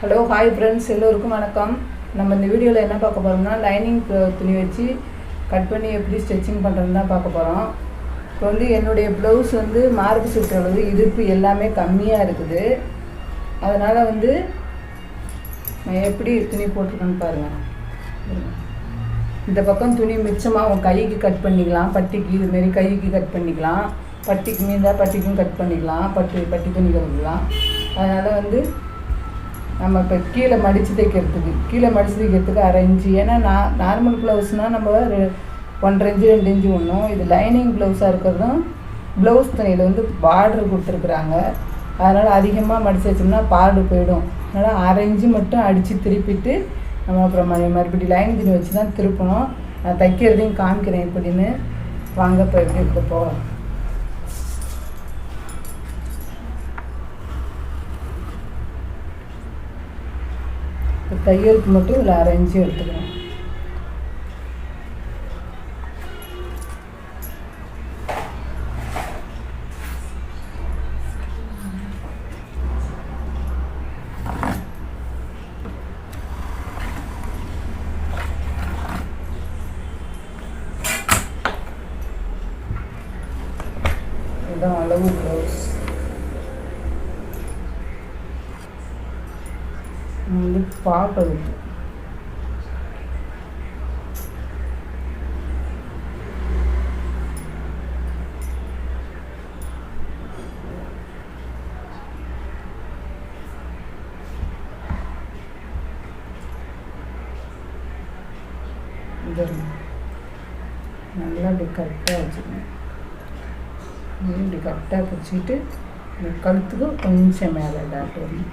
Hello hi friends, எல்லோருக்கும் வணக்கம். நம்ம இந்த வீடியோவில் என்ன பார்க்க போகிறோம்னா, லைனிங் துணி வச்சு கட் பண்ணி எப்படி ஸ்டிச்சிங் பண்ணுறதுன்னு தான் பார்க்க போகிறோம். இப்போ என்னுடைய ப்ளவுஸ் மார்பு சுற்றளவு இடுப்பு எல்லாமே கம்மியாக இருக்குது. அதனால் நான் எப்படி துணி போட்டிருக்கேன்னு பாருங்கள். இந்த பக்கம் துணி மிச்சமாக கைக்கு கட் பண்ணிக்கலாம், பட்டிக்கு இதுமாரி கைக்கு கட் பண்ணிக்கலாம், பட்டிக்கு மீந்தால் பட்டிக்கும் கட் பண்ணிக்கலாம், பட்டி துணி கட்டிக்கலாம். அதனால் நம்ம இப்போ கீழே மடித்து தைக்கிறதுக்கு அரை இன்ச்சு. ஏன்னா நார்மல் ப்ளவுஸ்னால் நம்ம 1.5 இன்ச்சு 2 இன்ச்சு ஒன்றும். இது லைனிங் ப்ளவுஸாக இருக்கிறதும் ப்ளவுஸ் துணியில் பார்டர் கொடுத்துருக்குறாங்க. அதனால் அதிகமாக மடித்து வச்சோம்னா பார்டர் போயிடும். அதனால் அரை இன்ச்சு மட்டும் அடித்து திருப்பிட்டு நம்ம அப்புறம் மறுபடியும் லைனிங் துணி வச்சு தான் திருப்பணும். நான் தைக்கிறதையும் காமிக்கிறேன் எப்படின்னு. வாங்க இப்போ எப்படி இருக்க போகலாம். தையலுக்கு மட்டும் இதில் அரை இன்ச்சு எடுத்துக்கணும். இதுதான் அளவு ப்ளவுஸ். பார்க்கறது நல்லா இப்படி கரெக்டாக வச்சுக்கணும். இப்படி கரெக்டாக பிடிச்சிக்கிட்டு கழுத்துக்கு கொஞ்சம் மேலே டாட் வரணும்.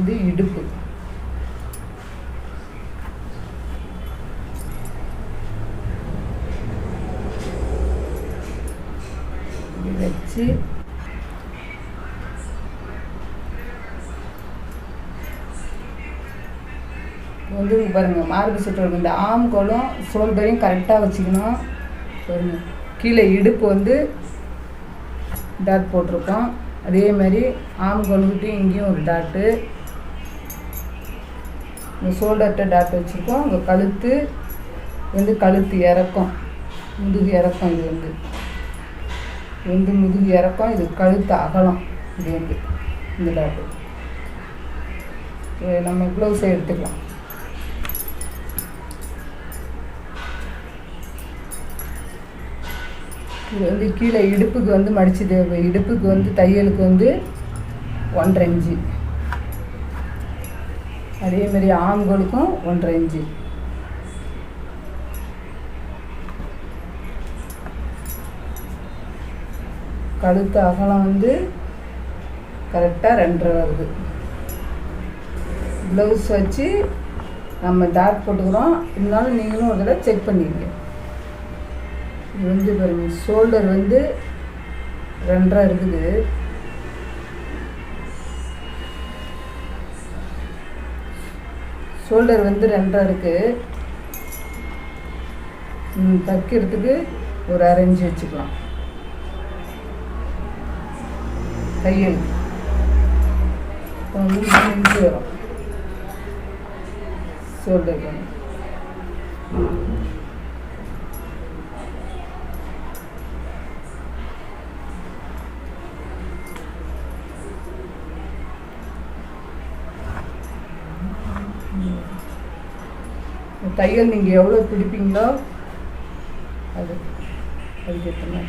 இது இடுப்பு. வச்சு பாருங்கள், மார்பு சுற்றளவு இந்த ஆம்கோலும் ஷோல்டரையும் கரெக்டாக வச்சுக்கணும். பாருங்கள், கீழே இடுப்பு டாட் போட்டிருக்கோம். அதே மாதிரி ஆம்கோலுக்கிட்டையும் இங்கேயும் ஒரு டாட்டு, இந்த ஷோல்டர்கிட்ட டாட் வச்சுருக்கோம். உங்கள் கழுத்து கழுத்து இறக்கம், முதுகு இறக்கம். இது முதுகு இறக்கம், இது கழுத்து அகலம். இது இந்த டாட்டு நம்ம ப்ளவுஸை எடுத்துக்கலாம். இது கீழே இடுப்புக்கு மடிச்சு தேவை. இடுப்புக்கு தையலுக்கு 1.5 இன்ச்சு. அதேமாரி ஆண்களுக்கும் 1.5 இன்ச்சு. கழுத்து அகலம் கரெக்டாக 2.5 வருது. ப்ளவுஸ் வச்சு நம்ம டாட் போட்டுக்கிறோம். இருந்தாலும் நீங்களும் ஒரு தடவை செக் பண்ணிடுங்க. இது பாருங்கள், ஷோல்டர் 2.5 இருக்குது. ஷோல்டர் 2.5 இருக்குது. தைக்கிறதுக்கு ஒரு அரை இன்ச்சு வச்சுக்கலாம். தையல் 3 இன்ச்சு வரும் ஷோல்டர். தையல் நீங்கள் எவ்வளோ பிடிப்பீங்களோ அதுக்கேற்ற மாதிரி.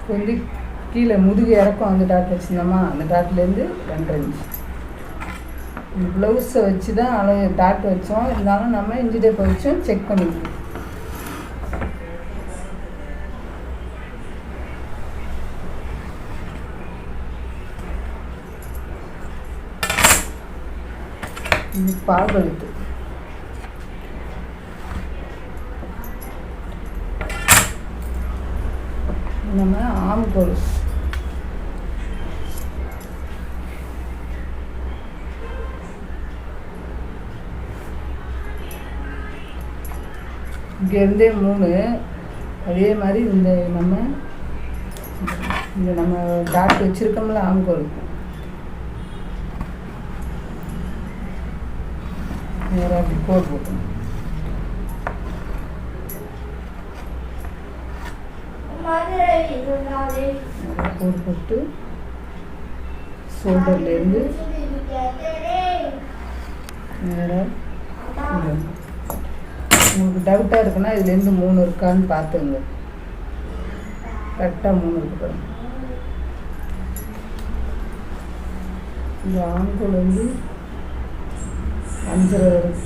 வந்து கீழே முதுகு இறக்கம் அந்த டாட் வச்சுருந்தோமா, அந்த டாட்லேருந்து 2.5 இன்ச். இந்த ப்ளவுஸை வச்சு தான் அளவு டாட் வச்சோம். இருந்தாலும் நம்ம இன்ச்சி டேப்பை வச்சும் செக் பண்ணிக்கணும். இது பாகழுத்து. நம்ம ஆம்கோல் இங்கேருந்தே 3. அதே மாதிரி இந்த நம்ம டாட் வச்சுருக்கோம்ல ஆம்கோல், நேராக அப்படி கோட் போட்டோம். கோட் போட்டு ஷோல்டர்லேருந்து நேராக உங்களுக்கு டவுட்டாக இருக்குன்னா இதுலேருந்து 3 இருக்கான்னு பார்த்துங்க. கரெக்டாக 3 இருக்கு பாருங்க. இந்த ஆண்கள் வந்து 5.5 இருக்கு.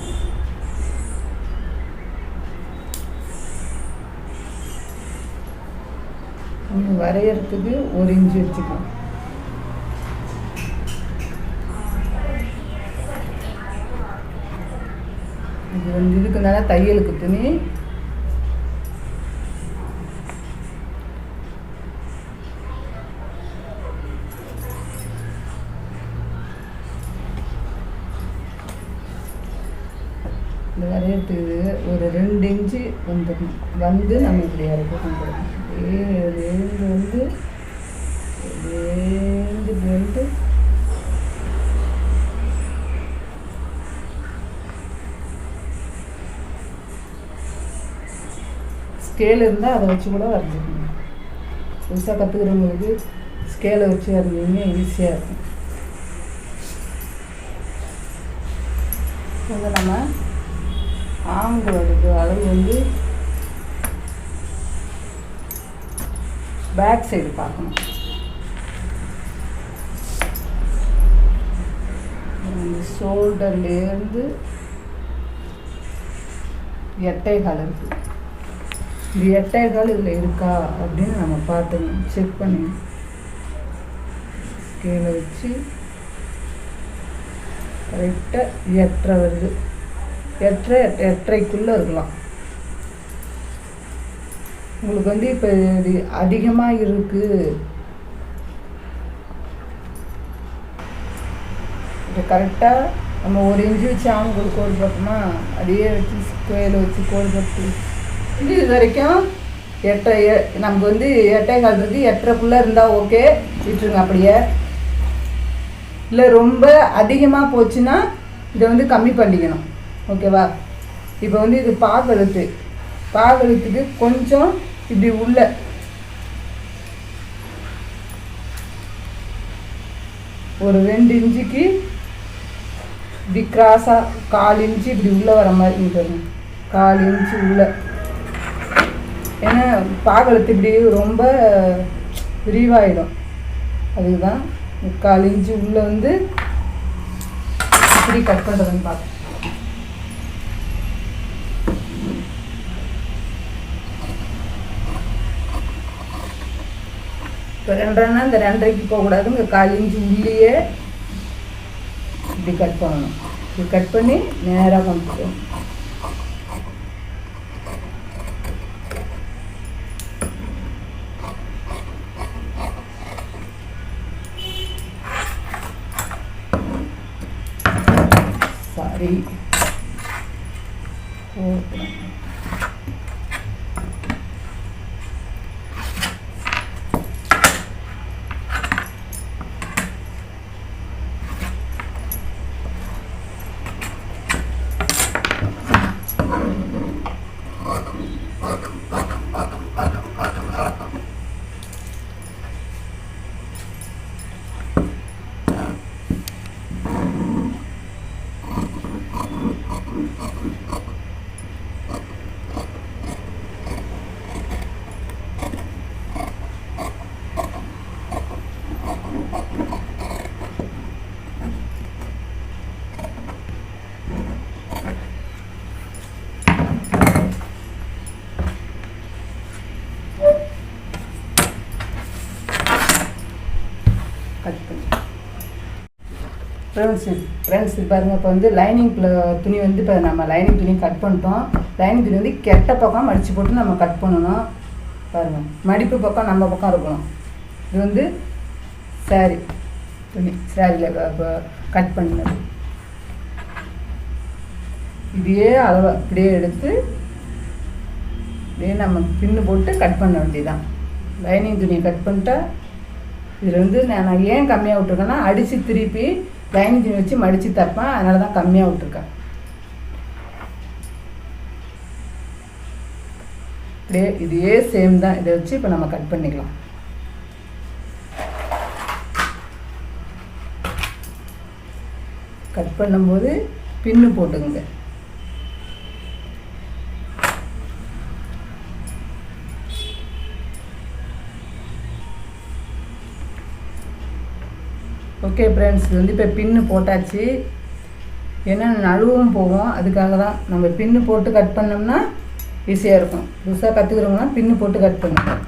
வரையறதுக்கு 1 இன்ச்சு வச்சுக்கலாம். இது வந்து இதுக்குனால தையலுக்கு துணி இந்த வரையறதுக்கு ஒரு 2 இன்ச்சு வந்துடணும். வந்து நம்ம இப்படி இறக்கணும் கொடுக்கணும். வந்து வந்து ஸ்கேல் இருந்தால் அதை வச்சு கூட வரைஞ்சிக்கணும். புதுசாக கற்றுக்கிறவங்களுக்கு ஸ்கேலை வச்சு வரைஞ்சிங்கன்னா ஈஸியாக இருக்கும். வந்து நம்ம ஆண்களோட அளவு வந்து பேக் சைடு பார்க்கணும். ஷோல்டர்லேருந்து 8.25 இருக்குது. இது 8.25 இதில் இருக்கா அப்படின்னு நம்ம பார்த்துக்கணும், செக் பண்ணி ஸ்கேலை வச்சு கரெக்டாக 8.5 வருது. 8.5க்குள்ளே இருக்கலாம். உங்களுக்கு வந்து இப்போ இது அதிகமாக இருக்குது, இப்போ கரெக்டாக நம்ம 1 இன்ச்சு வச்சு ஆண்களுக்கு கோடு போட்டோம்னா அதையே வச்சு ஸ்கேலை வச்சு கோடு போட்டு இது வரைக்கும் 8 நமக்கு வந்து 8.25 இருக்குது. 8.5க்குள்ளே இருந்தால் ஓகே, விட்டுருங்க அப்படியே. இல்லை ரொம்ப அதிகமாக போச்சுன்னா இதை வந்து கம்மி பண்ணிக்கணும். ஓகேவா? இப்போ வந்து இது பாகழுத்துக்கு கொஞ்சம் இப்படி உள்ள ஒரு 2 இன்ச்சுக்கு இப்படி கிராஸாக 1/4 இன்ச்சு இப்படி உள்ளே வர மாதிரி பாருங்க. 1/4 இன்ச்சு உள்ள. ஏன்னா பாகழுத்து இப்படி ரொம்ப விரிவாயிடும். அதுக்கு தான் 1/4 இன்ச்சு உள்ளே வந்து இப்படி கட் பண்ணுறதுன்னு பார்க்க. இப்போ 2.5ன்னா இந்த 2.5க்கு போகக்கூடாது. இங்கே 1/4 இன்ச்சு உள்ளேயே இப்படி கட் பண்ணணும். இப்படி கட் பண்ணி நேராக கொண்டு போகணும். சாரி ஃப்ரெண்ட்ஸ் பாருங்கள். இப்போ வந்து லைனிங் துணி வந்து இப்போ நம்ம லைனிங் துணி கட் பண்ணிட்டோம். லைனிங் துணி வந்து கெட்ட பக்கம் மடித்து போட்டு நம்ம கட் பண்ணணும். பாருங்கள், மடிப்பு பக்கம் நம்ம பக்கம் இருக்கணும். இது வந்து சாரி துணி, சாரியில் கட் பண்ணது. இதே அளவு அப்படியே எடுத்து அப்படியே நம்ம பின்னு போட்டு கட் பண்ண வேண்டியதான். லைனிங் துணியை கட் பண்ணிட்டா இதில் வந்து நான் ஏன் கம்மியாக விட்ருக்கேன்னா, அடித்து திருப்பி லைனிங் துணி வச்சு மடித்து தைப்பேன், அதனால தான் கம்மியாக விட்ருக்கேன். அப்படியே இதே சேம் தான். இதை வச்சு இப்போ நம்ம கட் பண்ணிக்கலாம். கட் பண்ணும்போது பின்னு போட்டுங்க. ஓகே ஃப்ரெண்ட்ஸ், இது வந்து இப்போ பின்னு போட்டாச்சு. ஏன்னா நழுவும் போவோம், அதுக்காக தான் நம்ம பின்னு போட்டு கட் பண்ணோம்னா ஈஸியாக இருக்கும். புதுசாக கற்றுக்கிறவங்கன்னா பின்னு போட்டு கட் பண்ணுவோம்.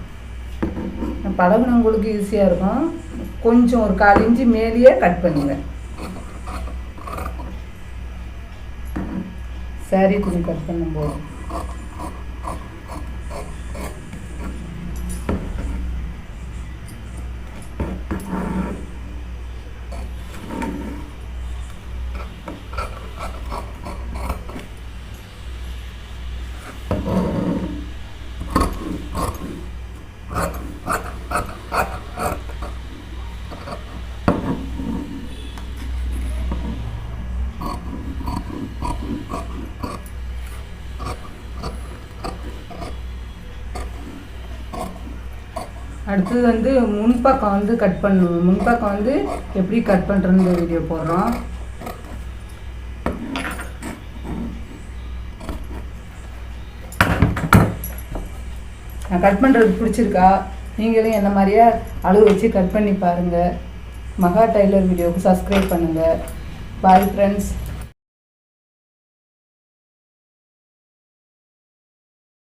பழகுனவங்களுக்கு ஈஸியாக இருக்கும். கொஞ்சம் ஒரு 1/4 இன்ச்சு மேலேயே கட் பண்ணுங்க. சாரி துணி கட் பண்ணும்போது அடுத்தது வந்து முன்பக்கம் வந்து கட் பண்ணுவோம். முன்பக்கம் வந்து எப்படி கட் பண்ணுறதுன்னு வீடியோ போடுறோம். நான் கட் பண்ணுறது பிடிச்சிருக்கா? நீங்களும் என்ன மாதிரியே அளவு வச்சு கட் பண்ணி பாருங்கள். மகா டைலர் வீடியோவுக்கு சப்ஸ்கிரைப் பண்ணுங்கள். Bye friends.